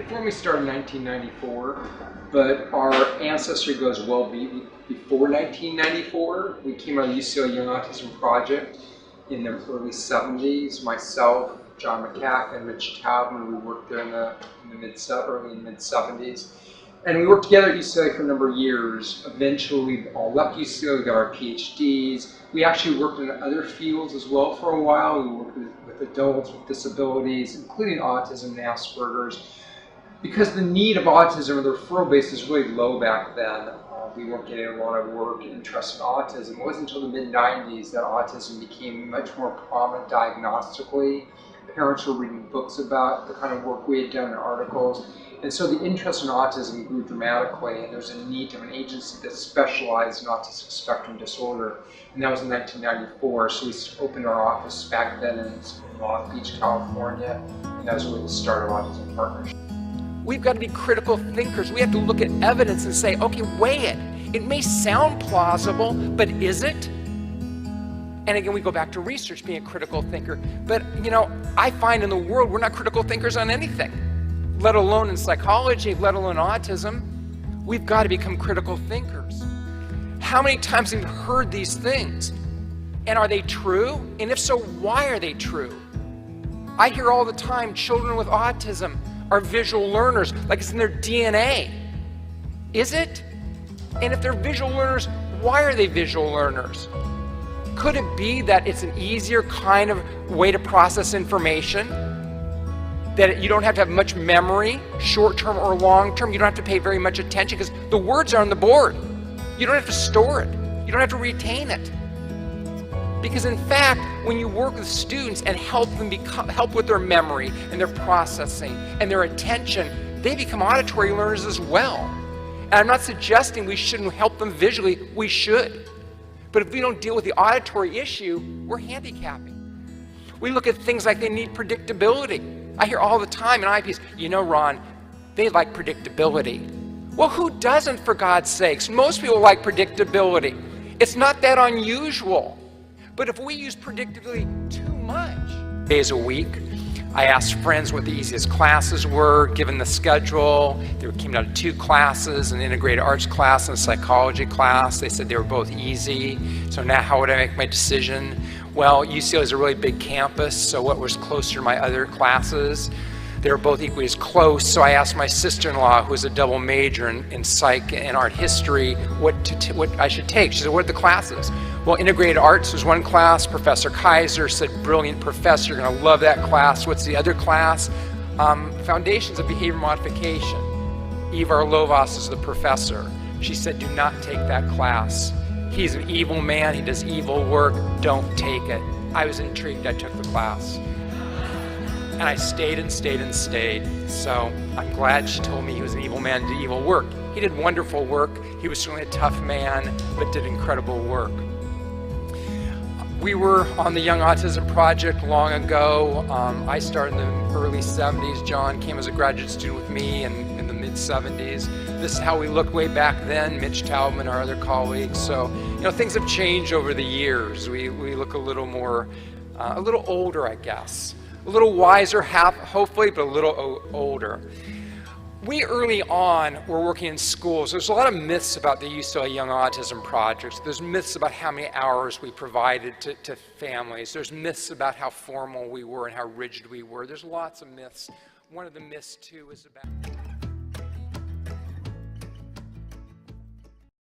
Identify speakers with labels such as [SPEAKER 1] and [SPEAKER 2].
[SPEAKER 1] formally started in 1994, but our ancestry goes well before 1994. We came out of the UCLA Young Autism Project in the early 70s. Myself, John McCack, and Mitch Taubman, we worked there in the early mid-70s. And we worked together at UCLA for a number of years. Eventually, we all left UCLA, we got our PhDs. We actually worked in other fields as well for a while. We worked with adults with disabilities, including autism and Asperger's. Because the need of autism, or the referral base, is really low back then. We weren't getting a lot of work and interest in autism. It wasn't until the mid-90s that autism became much more prominent diagnostically. Parents were reading books about the kind of work we had done in articles. And so the interest in autism grew dramatically, and there's a need to have an agency that specialized in autistic spectrum disorder. And that was in 1994, so we opened our office back then in Long Beach, California, and that was really the start of Autism Partnership.
[SPEAKER 2] We've got to be critical thinkers. We have to look at evidence and say, okay, weigh it. It may sound plausible, but is it? And again, we go back to research, being a critical thinker. But, you know, I find in the world we're not critical thinkers on anything, let alone in psychology, let alone autism. We've got to become critical thinkers. How many times have you heard these things? And are they true? And if so, why are they true? I hear all the time children with autism are visual learners, like it's in their DNA. Is it? And if they're visual learners, why are they visual learners? Could it be that it's an easier kind of way to process information? That you don't have to have much memory, short-term or long-term. You don't have to pay very much attention because the words are on the board. You don't have to store it. You don't have to retain it. Because in fact, when you work with students and help with their memory and their processing and their attention, they become auditory learners as well. And I'm not suggesting we shouldn't help them visually. We should. But if we don't deal with the auditory issue, we're handicapping. We look at things like they need predictability. I hear all the time in IPs, you know, Ron, they like predictability. Well, who doesn't, for God's sakes? Most people like predictability. It's not that unusual. But if we use predictability too much, days a week, I asked friends what the easiest classes were, given the schedule. They came down to 2 classes, an integrated arts class and a psychology class. They said they were both easy. So now how would I make my decision? Well, UCLA is a really big campus, so what was closer to my other classes? They were both equally as close, so I asked my sister-in-law, who was a double major in psych and art history, what I should take. She said, what are the classes? Well, integrated arts was one class. Professor Kaiser said, brilliant professor, you're gonna love that class. What's the other class? Foundations of Behavior Modification. Ivar Lovaas is the professor. She said, do not take that class. He's an evil man, he does evil work, don't take it. I was intrigued, I took the class. And I stayed and stayed and stayed. So I'm glad she told me he was an evil man and did evil work. He did wonderful work. He was certainly a tough man, but did incredible work. We were on the Young Autism Project long ago. I started in the early 70s. John came as a graduate student with me in the mid-70s. This is how we looked way back then, Mitch Taubman, our other colleagues. So, you know, things have changed over the years. We look a little more, a little older, I guess. A little wiser, hopefully, but a little older. We early on were working in schools. There's a lot of myths about the UCLA Young Autism Projects. There's myths about how many hours we provided to families. There's myths about how formal we were and how rigid we were. There's lots of myths. One of the myths, too, is about